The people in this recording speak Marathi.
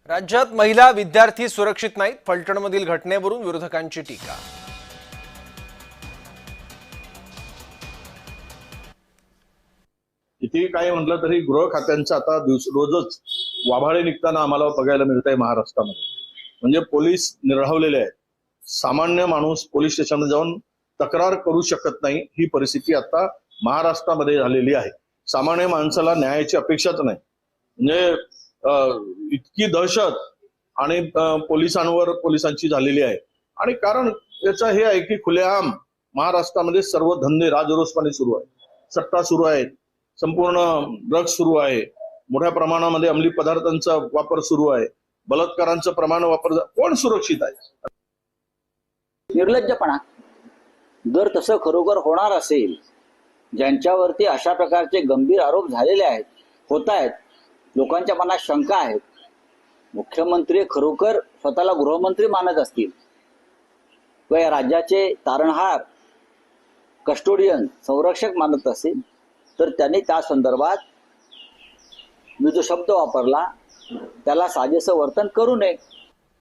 राज्यात महिला विद्यार्थी सुरक्षित नाहीत. फलटणमधील घटनेवरून विरोधकांची टीका. किती काय म्हटलं तरी गृह खात्यांचं आता रोजच वाभाळे निघताना आम्हाला बघायला मिळत आहे महाराष्ट्रामध्ये. म्हणजे पोलीस निर्हावलेले आहेत. सामान्य माणूस पोलीस स्टेशनमध्ये जाऊन तक्रार करू शकत नाही, ही परिस्थिती आता महाराष्ट्रामध्ये झालेली आहे. सामान्य माणसाला न्यायाची अपेक्षाच नाही. म्हणजे इतकी दहशत आणि पोलिसांची झालेली आहे. आणि कारण याचं हे आहे की खुलेआम महाराष्ट्रामध्ये सर्व धंदे राजरोसपणे सुरू आहे, सट्टा सुरू आहे, संपूर्ण ड्रग्ज सुरू आहे, मोठ्या प्रमाणामध्ये अंमली पदार्थांचा वापर सुरू आहे, बलात्कारांचं प्रमाण वापर. कोण सुरक्षित आहे? निर्लज्जपणा. जर तसं खरोखर होणार असेल, ज्यांच्यावरती अशा प्रकारचे गंभीर आरोप झालेले आहेत, होत आहेत, लोकांच्या मनात शंका आहेत, मुख्यमंत्री खरोखर स्वतःला गृहमंत्री मानत असतील व या राज्याचे तारणहार, कस्टोडियन, संरक्षक मानत असतील, तर त्यांनी त्या संदर्भात मी जो शब्द वापरला त्याला साजेसं वर्तन करू नये.